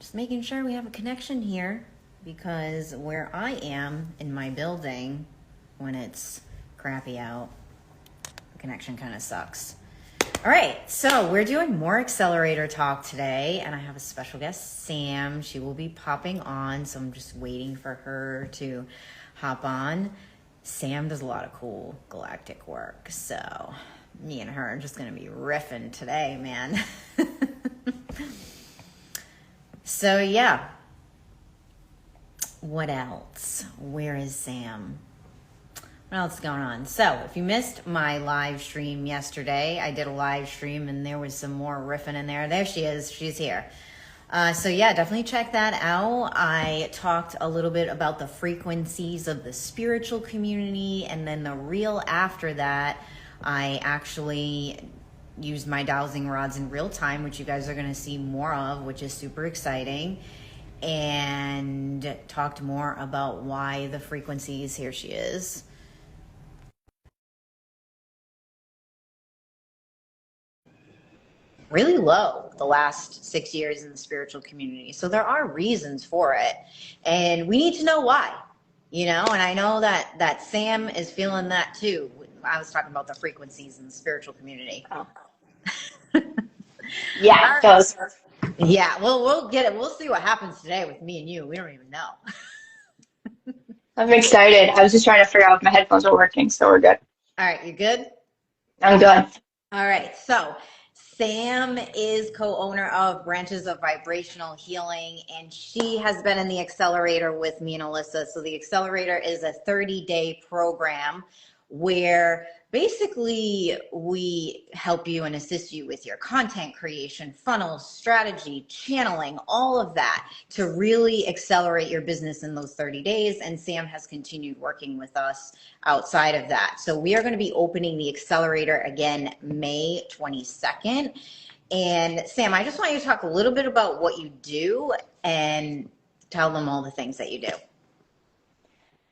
Just making sure we have a connection here, because where I am in my building, when it's crappy out, the connection kind of sucks. All right, so we're doing more accelerator talk today, and I have a special guest, Sam. She will be popping on, so I'm just waiting for her to hop on. Sam does a lot of cool galactic work, so me and her are just going to be riffing today, man. So yeah, what else? Where is Sam? What else is going on? So if you missed my live stream yesterday, I did a live stream and there was some more riffing in there. There she is. She's here. So yeah, definitely check that out. I talked a little bit about the frequencies of the spiritual community, and then the reel after that, I actually used my dowsing rods in real time, which you guys are going to see more of, which is super exciting, and talked more about why the frequencies, here she is, really low the last 6 years in the spiritual community. So there are reasons for it, and we need to know why, and I know that Sam is feeling that too. I was talking about the frequencies in the spiritual community. Oh. Yeah, those. Yeah, well, we'll get it. We'll see what happens today with me and you. We don't even know. I'm excited. I was just trying to figure out if my headphones are working, so we're good. All right, you good? I'm good. All right, so Sam is co-owner of Branches of Vibrational Healing, and she has been in the accelerator with me and Alyssa. So the accelerator is a 30-day program where basically we help you and assist you with your content creation, funnels, strategy, channeling, all of that to really accelerate your business in those 30 days. And Sam has continued working with us outside of that. So we are going to be opening the accelerator again May 22nd. And Sam, I just want you to talk a little bit about what you do and tell them all the things that you do.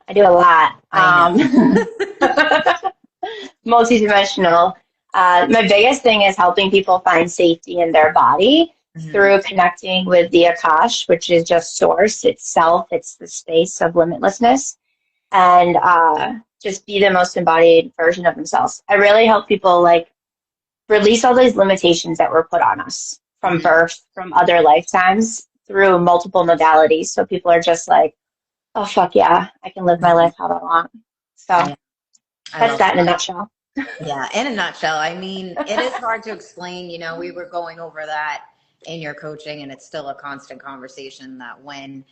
I do a lot. I know. Multidimensional. My biggest thing is helping people find safety in their body through connecting with the Akash, which is just source itself. It's the space of limitlessness, and just be the most embodied version of themselves. I really help people release all these limitations that were put on us from birth, from other lifetimes, through multiple modalities. So people are just like, oh, fuck yeah, I can live my life how I want. So Yeah, that's that in a nutshell. Yeah, in a nutshell. I mean, it is hard to explain. We were going over that in your coaching, and it's still a constant conversation that when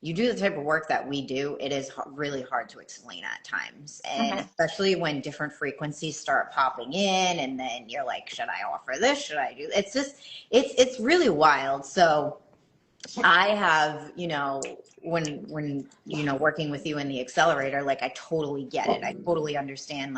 you do the type of work that we do, it is really hard to explain at times. And especially when different frequencies start popping in, and then you're like, should I offer this? Should I do? It's just, it's really wild. So I have, when working with you in the accelerator, like, I totally get it. I totally understand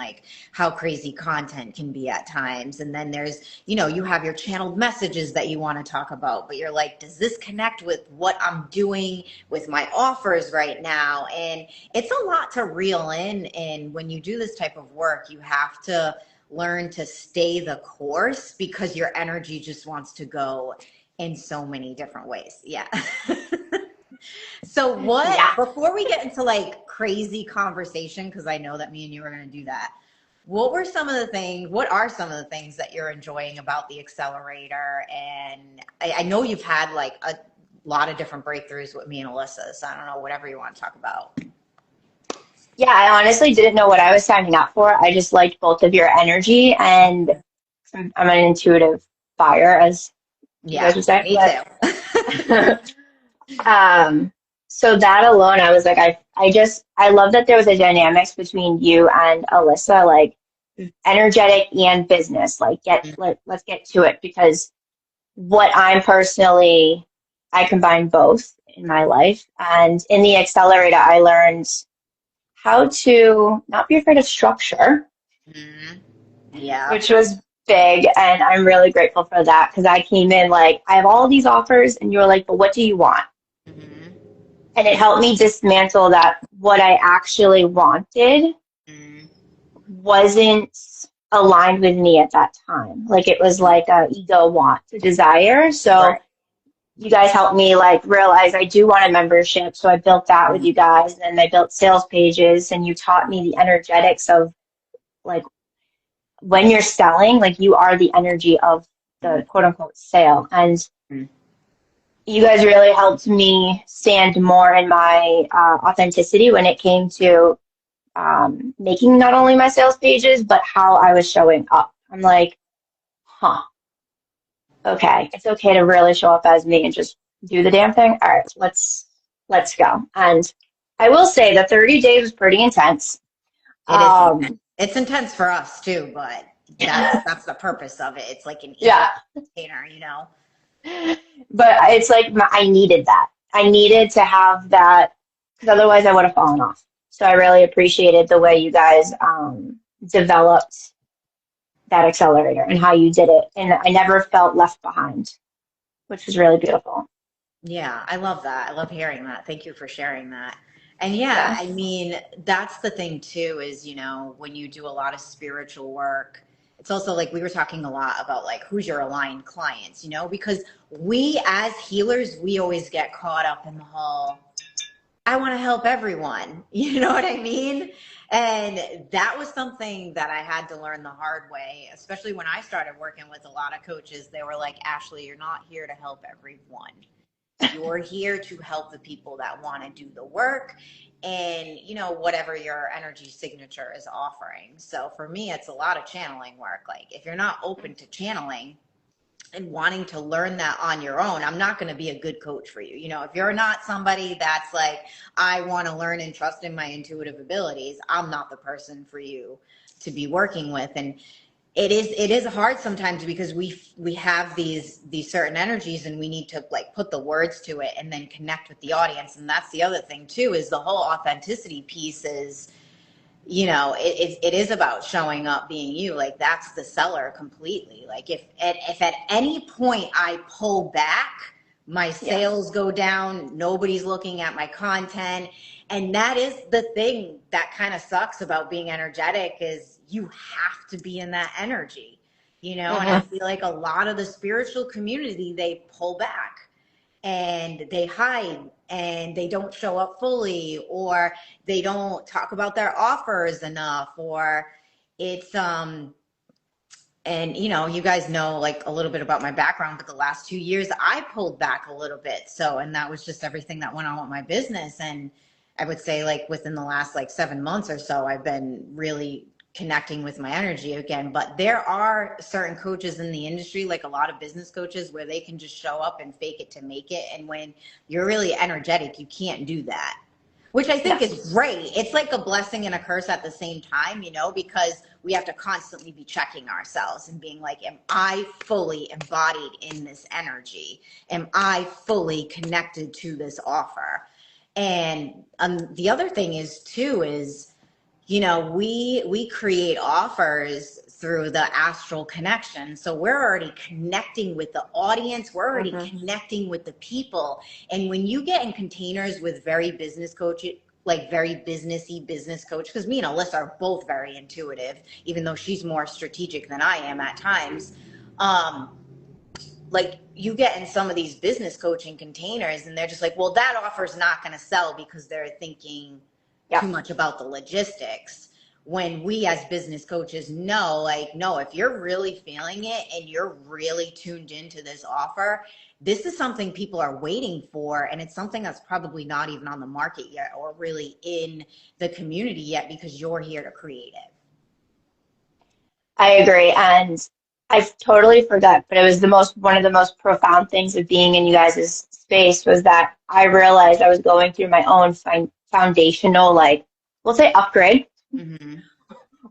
how crazy content can be at times. And then there's, you have your channeled messages that you want to talk about, but you're like, does this connect with what I'm doing with my offers right now? And it's a lot to reel in. And when you do this type of work, you have to learn to stay the course, because your energy just wants to go in so many different ways. Yeah. So before we get into crazy conversation, because I know that me and you are going to do that, what are some of the things that you're enjoying about the accelerator? And I know you've had a lot of different breakthroughs with me and Alyssa, so I don't know, whatever you want to talk about. Yeah, I honestly didn't know what I was signing up for. I just liked both of your energy, and I'm an intuitive buyer, as you guys would say. Me too. So that alone, I was like, I love that there was a dynamics between you and Alyssa, energetic and business. Let's get to it, because what I'm personally, I combine both in my life. And in the accelerator, I learned how to not be afraid of structure, which was big. And I'm really grateful for that, because I came in I have all these offers, and you're like, but what do you want? And it helped me dismantle that what I actually wanted wasn't aligned with me at that time. It was like a ego want, a desire. So you guys helped me like realize I do want a membership. So I built that with you guys, and I built sales pages, and you taught me the energetics of like when you're selling, like you are the energy of the quote unquote sale. And you guys really helped me stand more in my authenticity when it came to making not only my sales pages, but how I was showing up. I'm like, huh, okay, it's okay to really show up as me and just do the damn thing. All right, let's go. And I will say the 30 days was pretty intense. It is intense. It's intense for us too, but that's the purpose of it. It's like an container, you know. But it's like I needed that. I needed to have that because otherwise I would have fallen off. So I really appreciated the way you guys developed that accelerator and how you did it. And I never felt left behind, which was really beautiful. Yeah, I love that. I love hearing that. Thank you for sharing that. And yeah, I mean, that's the thing too, is, you know, when you do a lot of spiritual work, it's also like we were talking a lot about like who's your aligned clients, you know, because we as healers, we always get caught up in the whole, I want to help everyone. You know what I mean? And that was something that I had to learn the hard way, especially when I started working with a lot of coaches. They were like, Ashley, you're not here to help everyone. You're here to help the people that want to do the work and, you know, whatever your energy signature is offering. So for me, it's a lot of channeling work. Like if you're not open to channeling and wanting to learn that on your own, I'm not going to be a good coach for you. You know, if you're not somebody that's like, I want to learn and trust in my intuitive abilities, I'm not the person for you to be working with. And it is hard sometimes because we have these certain energies and we need to like put the words to it and then connect with the audience. And that's the other thing too, is the whole authenticity piece is, you know, it is about showing up being you. Like that's the seller completely. Like if at any point I pull back, my sales go down, nobody's looking at my content. And that is the thing that kind of sucks about being energetic, is you have to be in that energy, you know. And I feel like a lot of the spiritual community, they pull back and they hide and they don't show up fully, or they don't talk about their offers enough, or it's and you know, you guys know like a little bit about my background, but the last 2 years I pulled back a little bit. So, and that was just everything that went on with my business. And I would say like within the last like 7 months or so, I've been really connecting with my energy again. But there are certain coaches in the industry, like a lot of business coaches, where they can just show up and fake it to make it. And when you're really energetic, you can't do that, which I think is great. It's like a blessing and a curse at the same time, you know, because we have to constantly be checking ourselves and being like, am I fully embodied in this energy? Am I fully connected to this offer? And the other thing is too, is, you know, we create offers through the astral connection. So we're already connecting with the audience. We're already connecting with the people. And when you get in containers with very business coaches, like very businessy business coach, because me and Alyssa are both very intuitive, even though she's more strategic than I am at times. Like you get in some of these business coaching containers and they're just like, well, that offer's not going to sell because they're thinking too much about the logistics. When we as business coaches know, like, no, if you're really feeling it and you're really tuned into this offer, this is something people are waiting for. And it's something that's probably not even on the market yet or really in the community yet, because you're here to create it. I agree. And I totally forgot, but it was one of the most profound things of being in you guys' space was that I realized I was going through my own foundational, like, we'll say upgrade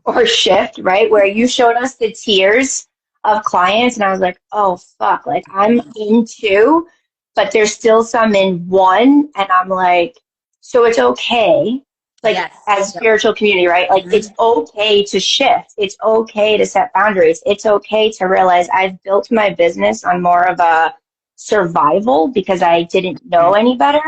or shift, right? Where you showed us the tiers of clients, and I was like, oh, fuck, like I'm in two, but there's still some in one. And I'm like, so it's okay. Like as spiritual community, right? Like it's okay to shift. It's okay to set boundaries. It's okay to realize I've built my business on more of a survival because I didn't know any better.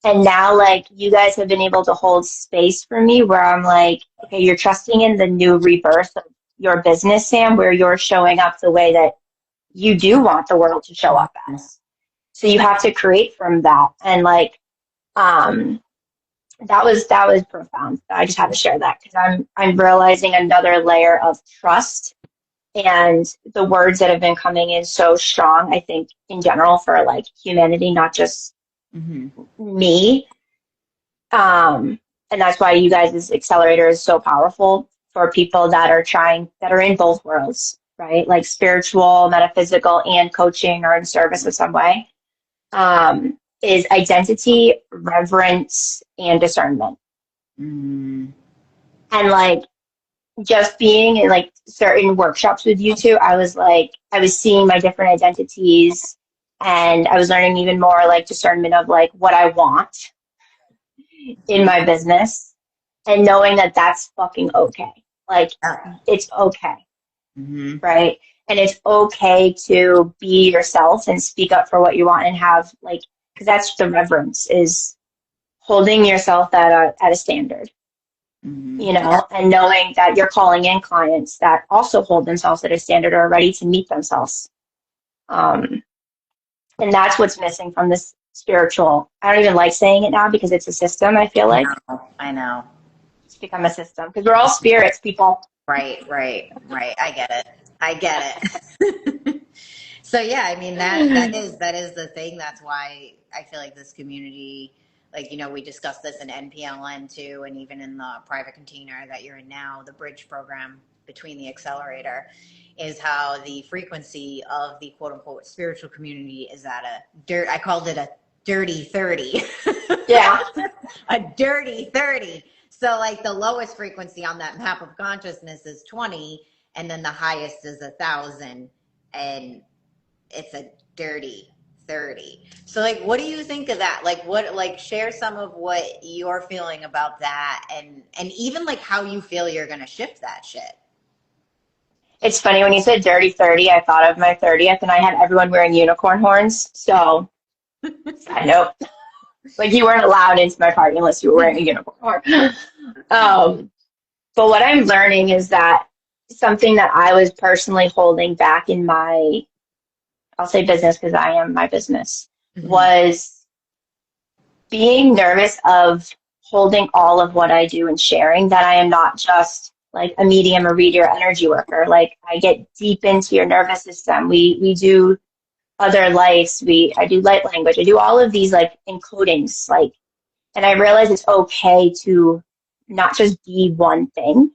And now like you guys have been able to hold space for me where I'm like, okay, you're trusting in the new rebirth of your business, Sam, where you're showing up the way that you do want the world to show up as. So you have to create from that. And like, that was profound. I just had to share that because I'm realizing another layer of trust and the words that have been coming in so strong, I think, in general for like humanity, not just me. And that's why you guys' accelerator is so powerful for people that are in both worlds, right? Like spiritual, metaphysical, and coaching or in service of some way. Is identity, reverence, and discernment. And like just being in like certain workshops with you two, I was seeing my different identities, and I was learning even more like discernment of like what I want in my business, and knowing that that's fucking okay. Like it's okay, right? And it's okay to be yourself and speak up for what you want and have like, because that's the reverence, is holding yourself at a standard, you know, and knowing that you're calling in clients that also hold themselves at a standard or are ready to meet themselves. And that's what's missing from this spiritual. I don't even like saying it now because it's a system, I feel like. I know. It's become a system because we're all spirits, people. Right. I get it. So yeah, I mean that is the thing. That's why I feel like this community, like, you know, we discussed this in NPLN too, and even in the private container that you're in now, the bridge program between the accelerator, is how the frequency of the quote unquote spiritual community is at I called it a dirty 30. Yeah. A dirty 30. So like the lowest frequency on that map of consciousness is 20, and then the highest is 1,000, and it's a dirty 30. So like, what do you think of that? Like share some of what you're feeling about that, and even like how you feel you're going to shift that shit. It's funny when you said dirty 30, I thought of my 30th and I had everyone wearing unicorn horns. So I know, like you weren't allowed into my party unless you were wearing a unicorn horn. But what I'm learning is that something that I was personally holding back in my, I'll say business because I am my business, was being nervous of holding all of what I do and sharing, that I am not just like a medium, a reader, energy worker. Like I get deep into your nervous system. We do other lives. I do light language. I do all of these like encodings, like, and I realize it's okay to not just be one thing.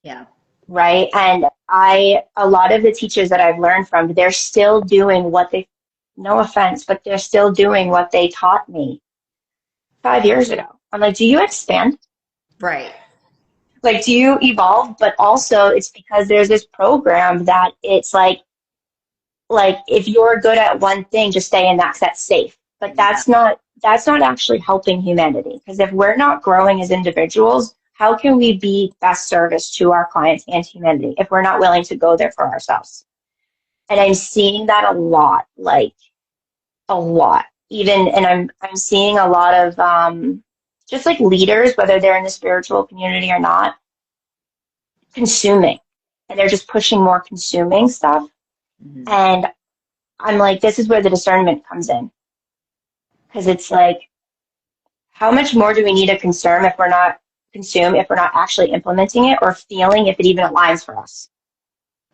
Yeah. Right. And a lot of the teachers that I've learned from, they're still doing no offense, but they're still doing what they taught me 5 years ago. I'm like, do you expand? Right. Like, do you evolve? But also it's because there's this program that it's like if you're good at one thing, just stay in that, 'cause that's safe. But that's not actually helping humanity. Because if we're not growing as individuals, how can we be best service to our clients and humanity if we're not willing to go there for ourselves? And I'm seeing that a lot, like a lot. And I'm seeing a lot of just like leaders, whether they're in the spiritual community or not, consuming. And they're just pushing more consuming stuff. And I'm like, this is where the discernment comes in. Because it's like, how much more do we need to consume if we're not actually implementing it or feeling if it even aligns for us?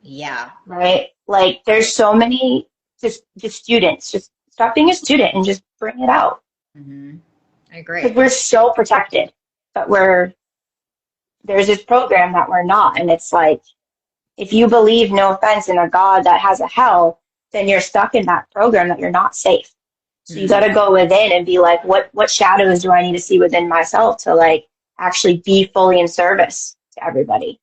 Yeah. Right? Like there's so many just students, just stop being a student and just bring it out. I agree. Because we're so protected, but there's this program that we're not. And it's like, if you believe, no offense, in a God that has a hell, then you're stuck in that program that you're not safe. So you got to go within and be like, what shadows do I need to see within myself to like actually be fully in service to everybody?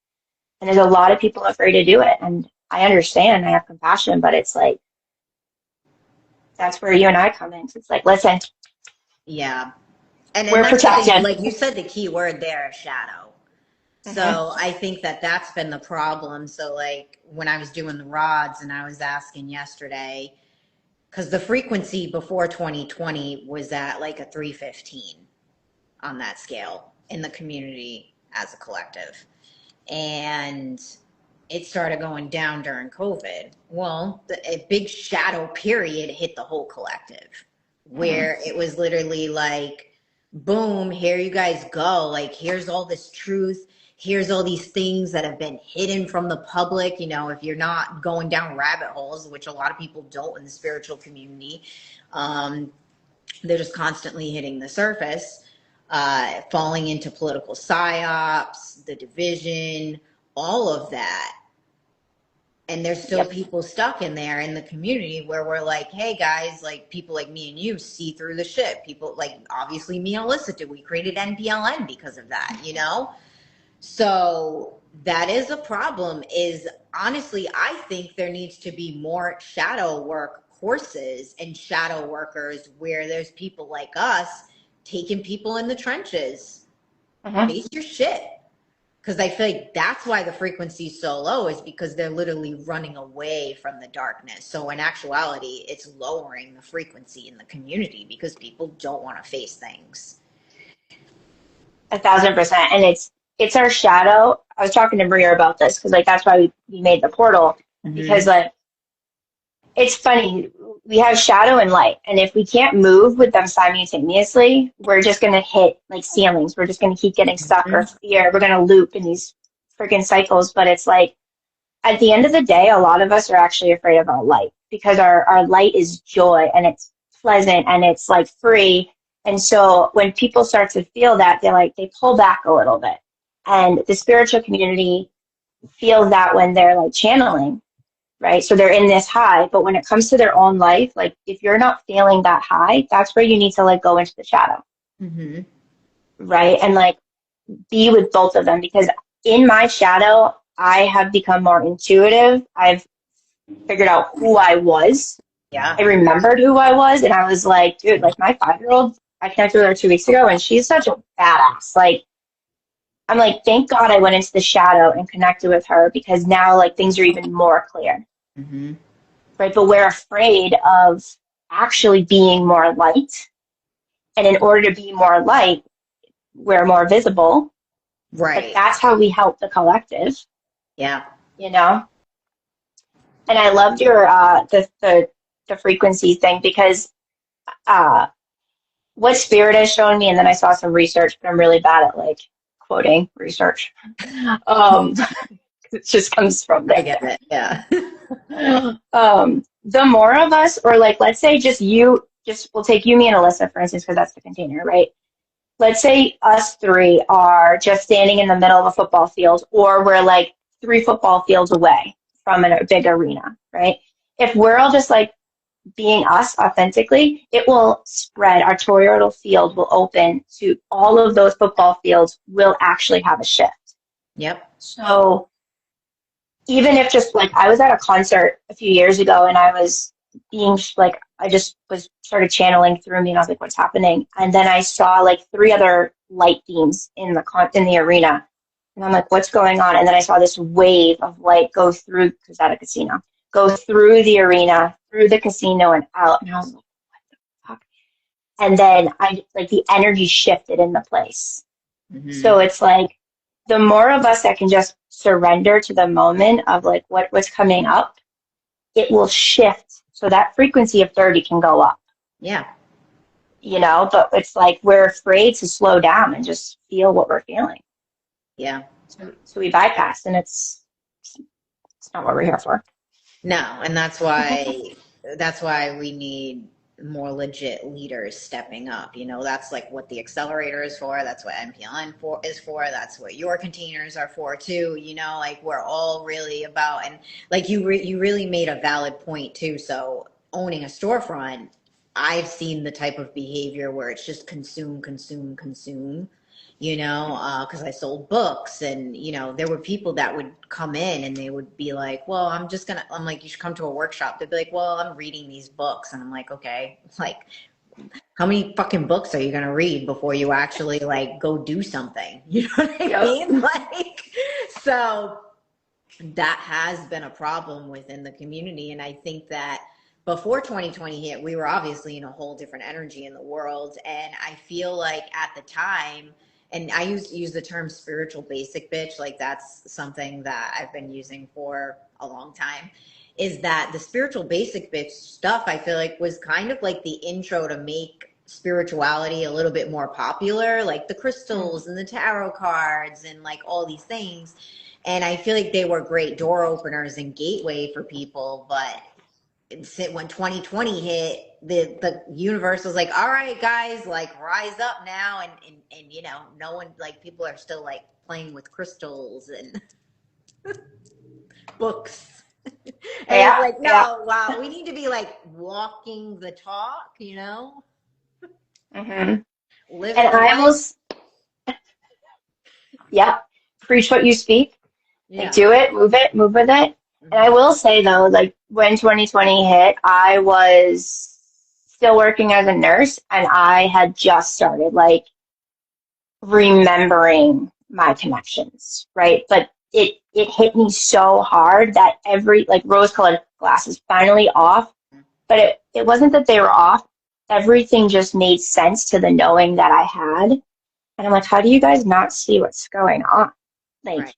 And there's a lot of people afraid to do it. And I understand, I have compassion, but it's like, that's where you and I come in. So it's like, listen. Yeah. And we're protected. Like you said, the key word there, shadow. So I think that's been the problem. So like when I was doing the rods and I was asking yesterday, because the frequency before 2020 was at like a 315 on that scale in the community as a collective. And it started going down during COVID. Well, a big shadow period hit the whole collective where it was literally like, boom, here you guys go. Like, here's all this truth. Here's all these things that have been hidden from the public. You know, if you're not going down rabbit holes, which a lot of people don't in the spiritual community, they're just constantly hitting the surface, falling into political psyops, the division, all of that. And there's still people stuck in there in the community where we're like, hey guys, like people like me and you see through the shit. People like, obviously me and Alyssa did. We created NPLN because of that, you know? So that is a problem. Is honestly, I think there needs to be more shadow work courses and shadow workers where there's people like us taking people in the trenches. Face your shit. Because I feel like that's why the frequency is so low, is because they're literally running away from the darkness. So in actuality, it's lowering the frequency in the community because people don't want to face things. 1,000%. And it's our shadow. I was talking to Maria about this because like that's why we made the portal, because like it's funny, we have shadow and light, and if we can't move with them simultaneously, we're just going to hit like ceilings. We're just going to keep getting stuck or fear. We're going to loop in these freaking cycles. But it's like at the end of the day, a lot of us are actually afraid of our light because our light is joy and it's pleasant and it's like free. And so when people start to feel that, they pull back a little bit. And the spiritual community feels that when they're like channeling, right? So they're in this high, but when it comes to their own life, like if you're not feeling that high, that's where you need to like go into the shadow, right? And like be with both of them, because in my shadow, I have become more intuitive. I've figured out who I was. Yeah. I remembered who I was, and I was like, dude, like my 5-year-old, I connected with her 2 weeks ago, and she's such a badass. Like, I'm like, thank God I went into the shadow and connected with her, because now like things are even more clear. Right? But we're afraid of actually being more light. And in order to be more light, we're more visible. Right. But that's how we help the collective. Yeah. You know? And I loved your the frequency thing, because what Spirit has shown me, and then I saw some research, but I'm really bad at like quoting research. It just comes from there. I get it. Yeah. The more of us, or like let's say we'll take you, me, and Alyssa, for instance, because that's the container, right? Let's say us three are just standing in the middle of a football field, or we're like 3 football fields away from a big arena, right? If we're all just like being us authentically, it will spread. Our toroidal field will open to all of those football fields, will actually have a shift. Yep. So even if just like I was at a concert a few years ago, and I was being like, I just was started channeling through me, and I was like, what's happening? And then I saw like 3 other light beams in the arena, and I'm like, what's going on? And then I saw this wave of light go through, because at a casino, go through the arena, through the casino, and out. And I was like, what the fuck? And then the energy shifted in the place. So it's like, the more of us that can just surrender to the moment of like what's coming up, it will shift. So that frequency of 30 can go up. Yeah. You know, but it's like we're afraid to slow down and just feel what we're feeling. Yeah. So we bypass, and it's not what we're here for. No, and that's why we need more legit leaders stepping up. You know, that's like what the accelerator is for. That's what NPLN is for. That's what your containers are for too. You know, like we're all really about, and like you really made a valid point too. So owning a storefront, I've seen the type of behavior where it's just consume, consume, consume. You know, because I sold books, and you know, there were people that would come in and they would be like, well, I'm like, you should come to a workshop. They'd be like, well, I'm reading these books. And I'm like, okay, like how many fucking books are you going to read before you actually like go do something? You know what I mean? Like, so that has been a problem within the community. And I think that before 2020 hit, we were obviously in a whole different energy in the world. And I feel like at the time, and I use the term spiritual basic bitch, like that's something that I've been using for a long time, is that the spiritual basic bitch stuff I feel like was kind of like the intro to make spirituality a little bit more popular, like the crystals and the tarot cards and like all these things. And I feel like they were great door openers and gateway for people, but when 2020 hit, the universe was like, all right, guys, like rise up now. And you know, no one, like people are still like playing with crystals and books. And it's like, no, wow, we need to be like walking the talk, you know? And Living the I life. almost, preach what you speak. Yeah. Like, do it, move with it. And I will say though, like when 2020 hit, I was still working as a nurse and I had just started like remembering my connections, right? But it hit me so hard that every like rose-colored glasses finally off. But it wasn't that they were off. Everything just made sense to the knowing that I had. And I'm like, how do you guys not see what's going on? Like,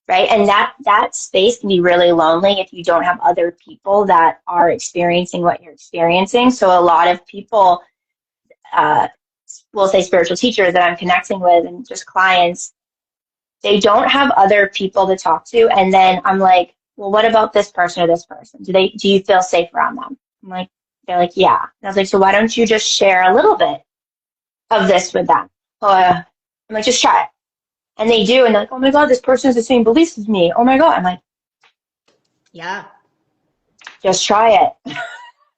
right? And that space can be really lonely if you don't have other people that are experiencing what you're experiencing. So a lot of people, we'll say spiritual teachers that I'm connecting with and just clients, they don't have other people to talk to. And then I'm like, well, what about this person or this person? Do you feel safe around them? I'm like, they're like, yeah. And I was like, so why don't you just share a little bit of this with them? I'm like, just try it. And they do, and they're like, oh my God, this person has the same beliefs as me. Oh my God. I'm like, Yeah. just try it.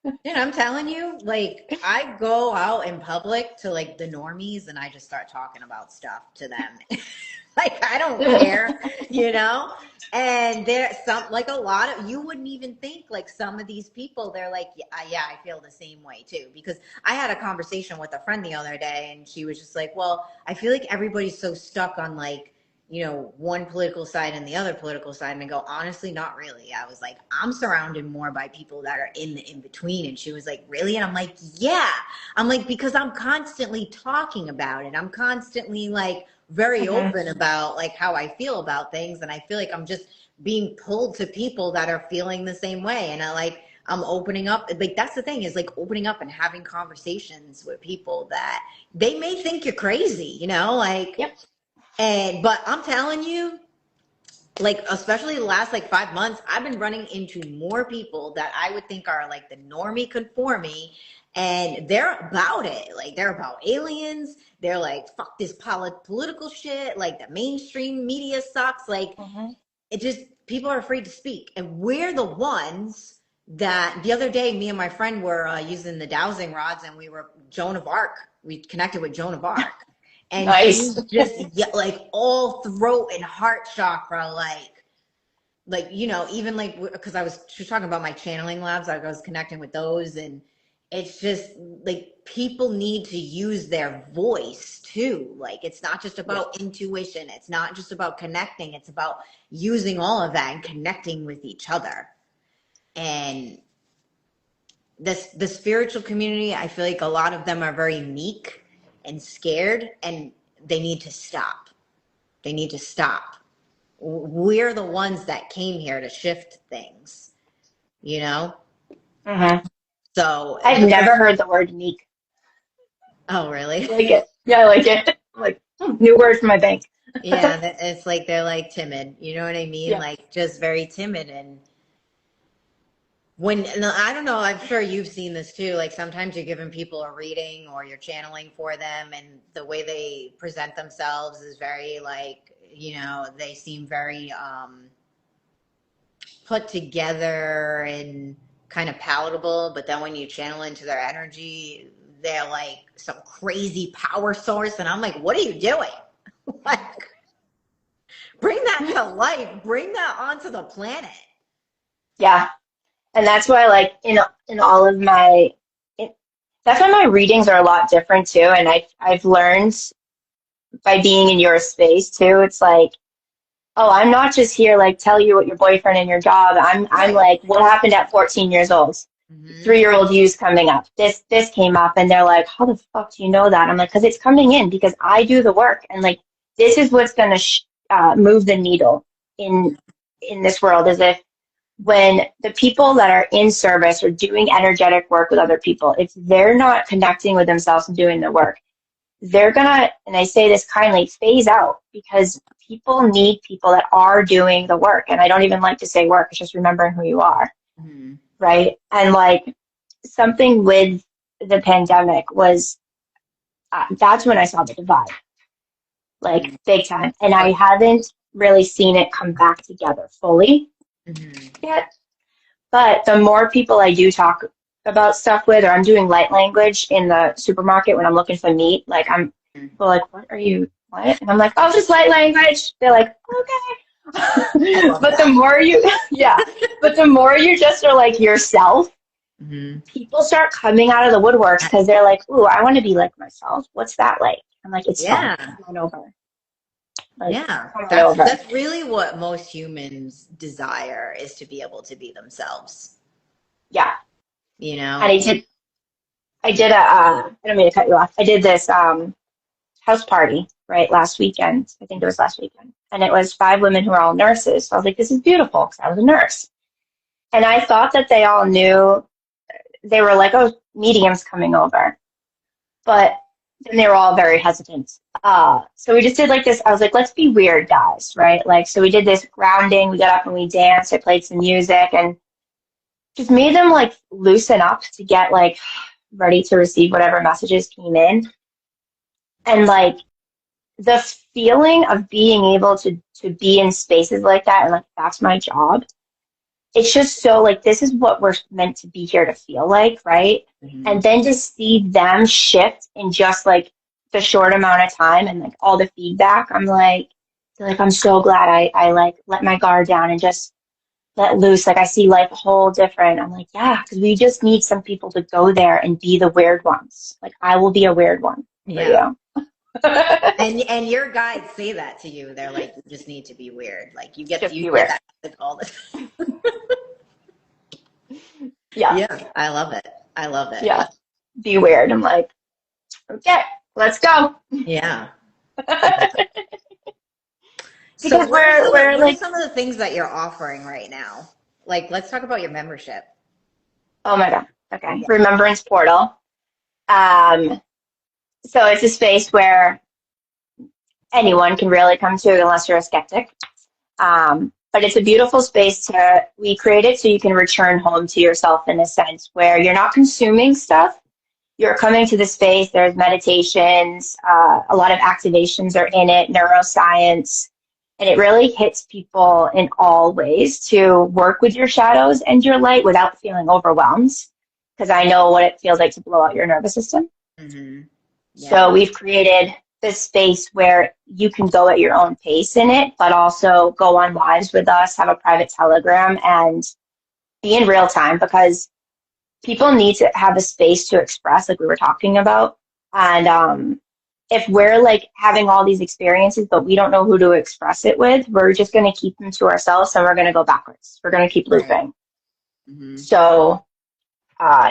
Dude, I'm telling you, like, I go out in public to like the normies and I just start talking about stuff to them. Like, I don't care, you know? And there's some, like a lot of, you wouldn't even think like some of these people, they're like, yeah, I feel the same way too. Because I had a conversation with a friend the other day and she was just like, well, I feel like everybody's so stuck on like, you know, one political side and the other political side. And I go, honestly, not really. I was like, I'm surrounded more by people that are in the in-between. And she was like, really? And I'm like, yeah. I'm like, because I'm constantly talking about it. I'm constantly like very open about like how I feel about things. And I feel like I'm just being pulled to people that are feeling the same way. And I'm opening up. Like, that's the thing, is like opening up and having conversations with people that they may think you're crazy, you know, like, but I'm telling you, like, especially the last like 5 months, I've been running into more people that I would think are like the normie conformie, and they're about it. Like, they're about aliens. They're like, fuck this political shit. Like, the mainstream media sucks. Like, it just, people are afraid to speak. And we're the ones that, the other day, me and my friend were using the dowsing rods, and we were Joan of Arc. We connected with Joan of Arc. And nice. just like all throat and heart chakra, like, you know, even like, because she was talking about my channeling labs, I was connecting with those, and it's just like people need to use their voice too. Like, it's not just about intuition, it's not just about connecting, it's about using all of that and connecting with each other. And the spiritual community, I feel like a lot of them are very meek and scared, and they need to stop. They need to stop. We're the ones that came here to shift things, you know? So I've never heard the word meek. Oh, really? I like it. Yeah, I like it. Like, new word for my bank. Yeah, it's like they're like timid. You know what I mean? Like, just very timid. And I don't know, I'm sure you've seen this too. Like, sometimes you're giving people a reading or you're channeling for them, and the way they present themselves is very like, you know, they seem very put together and kind of palatable. But then when you channel into their energy, they're like some crazy power source. And I'm like, what are you doing? Like, bring that to life. Bring that onto the planet. Yeah. And that's why, like, in all of that's why my readings are a lot different too. And I've learned by being in your space too. It's like, oh, I'm not just here like tell you what your boyfriend and your job. I'm like, what happened at 14 years old? Mm-hmm. 3-year-old you's coming up. This came up, and they're like, how the fuck do you know that? I'm like, because it's coming in because I do the work, and like this is what's going to move the needle in this world. Is if when the people that are in service or doing energetic work with other people, if they're not connecting with themselves and doing the work, they're gonna, and I say this kindly, phase out because people need people that are doing the work. And I don't even like to say work, it's just remembering who you are. Mm-hmm. Right. And like something with the pandemic was that's when I saw the divide, like big time. And I haven't really seen it come back together fully yet. But the more people I do talk about stuff with, or I'm doing light language in the supermarket when I'm looking for meat, like people are like, what are you, what? And I'm like, oh, just light language. They're like, okay. But the more you, yeah, but the more you just are like yourself, people start coming out of the woodworks because they're like, ooh, I want to be like myself. What's that like? I'm like, it's fun. Come on over. Like, Yeah, come on over. that's really what most humans desire, is to be able to be themselves. Yeah. You And know? I did I don't mean to cut you off. I did this house party, right, last weekend. I think it was last weekend. And it was 5 women who are all nurses. So I was like, this is beautiful because I was a nurse. And I thought that they all knew, they were like, oh, medium's coming over. But then they were all very hesitant. So we just did like this. I was like, let's be weird, guys, right? Like, so we did this grounding. We got up and we danced. I played some music and just made them like loosen up to get like ready to receive whatever messages came in. And like the feeling of being able to be in spaces like that and like that's my job. It's just so like this is what we're meant to be here to feel like, right? And then to see them shift in just like the short amount of time and like all the feedback, I'm like, I'm so glad I like let my guard down and just let loose. Like I see life a whole different. I'm like, yeah, because we just need some people to go there and be the weird ones. Like I will be a weird one for you. And your guides say that to you. They're like, you just need to be weird. Like you Just you be get weird. that all the time. Yeah. Yeah, I love it. I love it. Yeah. Be weird. I'm like, okay, let's go. Yeah. So Because we're what are like, some of the things that you're offering right now? Like, let's talk about your membership. oh my God. Okay. Yeah. Remembrance Portal. So it's a space where anyone can really come to unless you're a skeptic. But it's a beautiful space we create it so you can return home to yourself in a sense where you're not consuming stuff. You're coming to the space. There's meditations. A lot of activations are in it, neuroscience. And it really hits people in all ways to work with your shadows and your light without feeling overwhelmed. Because I know what it feels like to blow out your nervous system. Mm-hmm. Yeah. So we've created this space where you can go at your own pace in it, but also go on lives with us, have a private Telegram, and be in real time because people need to have a space to express, like we were talking about. And if we're like having all these experiences, but we don't know who to express it with, we're just going to keep them to ourselves and we're going to go backwards. We're going to keep looping. Right. Mm-hmm. So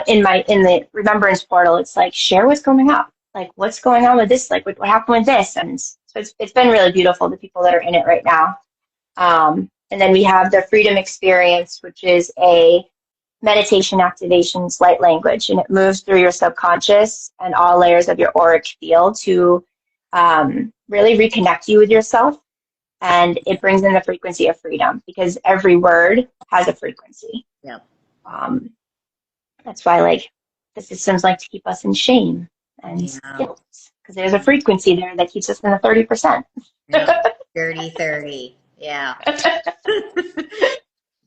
in the Remembrance Portal, it's like, share what's coming up. Like, what's going on with this? Like, what happened with this? And so it's been really beautiful, the people that are in it right now. And then we have the Freedom Experience, which is a meditation activations light language, and it moves through your subconscious and all layers of your auric field to really reconnect you with yourself. And it brings in the frequency of freedom because every word has a frequency. Yeah. That's why, like, the systems like to keep us in shame and guilt because there's a frequency there that keeps us in the 30%. Yeah. 30-30. Yeah.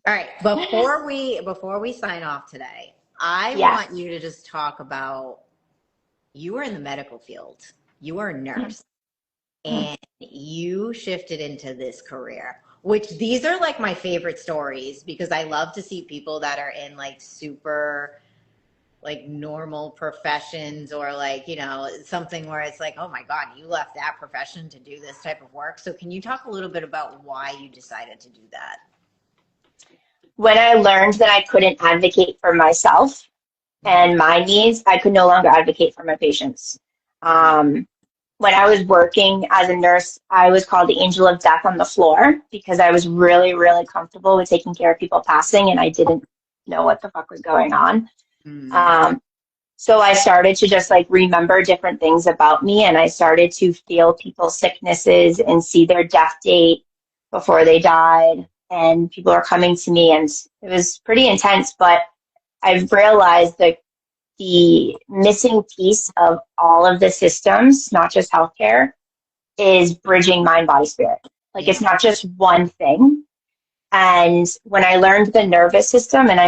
All right. Before we sign off today, I want you to just talk about, you were in the medical field. You were a nurse. And you shifted into this career, which these are like my favorite stories because I love to see people that are in like super like normal professions or like, you know, something where it's like, oh my God, you left that profession to do this type of work. So can you talk a little bit about why you decided to do that? when I learned that I couldn't advocate for myself and my needs, I could no longer advocate for my patients. When I was working as a nurse, I was called the angel of death on the floor because I was really, really comfortable with taking care of people passing, and I didn't know what the fuck was going on. So I started to just like remember different things about me, and I started to feel people's sicknesses and see their death date before they died. And people are coming to me, and it was pretty intense, but I've realized that the missing piece of all of the systems, not just healthcare, is bridging mind, body, spirit. Like it's not just one thing. And when I learned the nervous system and I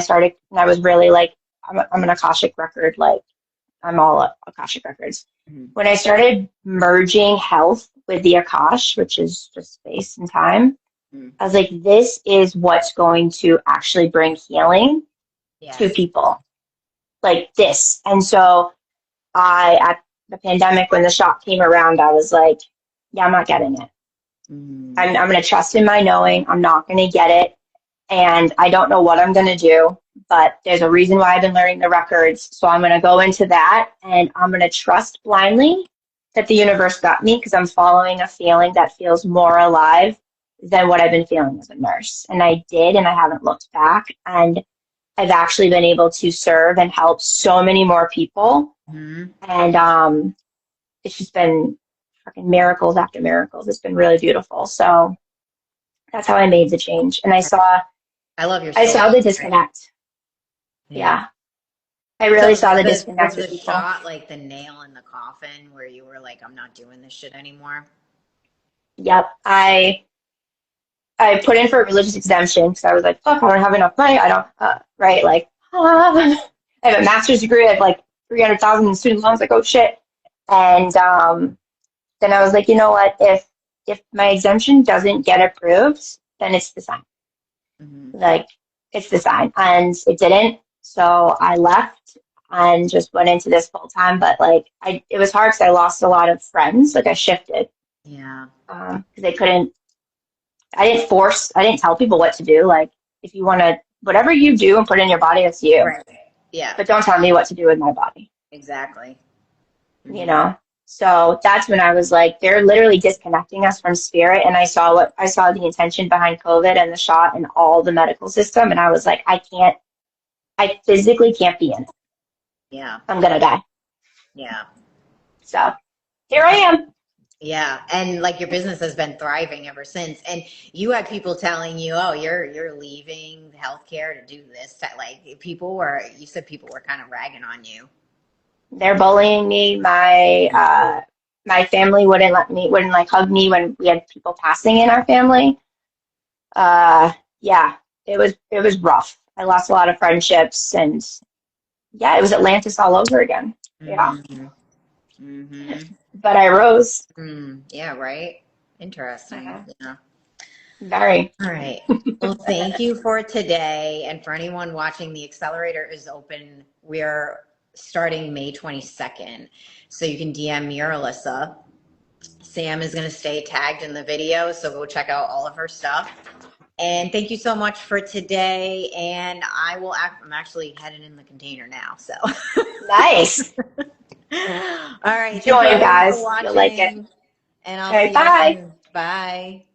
was really like, I'm an Akashic record, like I'm all Akashic records. When I started merging health with the Akash, which is just space and time, I was like, this is what's going to actually bring healing to people. Like this. And so at the pandemic, when the shot came around, I was like, yeah, I'm not getting it. I'm going to trust in my knowing. I'm not going to get it. And I don't know what I'm going to do, but there's a reason why I've been learning the records. So I'm going to go into that, and I'm going to trust blindly that the universe got me, because I'm following a feeling that feels more alive than what I've been feeling as a nurse. And I did, and I haven't looked back. And I've actually been able to serve and help so many more people. And it's just been fucking miracles after miracles. It's been really beautiful. So that's how I made the change. And I saw the disconnect. Yeah. I really saw the disconnect with the people. shot like the nail in the coffin where you were like, I'm not doing this shit anymore? Yep. I put in for a religious exemption because I was like, fuck, I don't have enough money. I don't, right? Like, I have a master's degree. I have like 300,000 in student loans. Like, oh shit. And then I was like, you know what? If my exemption doesn't get approved, then it's the sign. Like, it's the sign. And it didn't. So I left and just went into this full time. But like, it was hard because I lost a lot of friends. Like, I shifted. Yeah. Because they couldn't. I didn't tell people what to do. Like, if you want to, whatever you do and put in your body, that's you. Right. Yeah. But don't tell me what to do with my body. Exactly. You know? So that's when I was like, they're literally disconnecting us from spirit. And I saw the intention behind COVID and the shot and all the medical system. And I was like, I physically can't be in it. Yeah. I'm going to die. Yeah. So here I am. Yeah, and like your business has been thriving ever since. And you had people telling you, "Oh, you're leaving healthcare to do this." Like you said people were kind of ragging on you. They're bullying me. My family wouldn't like hug me when we had people passing in our family. Yeah, it was rough. I lost a lot of friendships, and yeah, it was Atlantis all over again. Yeah. But I rose. Yeah, right. Interesting. Yeah. Very. All right. Well, thank you for today. And for anyone watching, the accelerator is open. We're starting May 22nd. So you can DM me or Alyssa. Sam is going to stay tagged in the video. So go check out all of her stuff. And thank you so much for today. And I'm actually heading in the container now. So nice. All right. Enjoy, guys. You'll like it. And I'll see you bye. soon. Bye.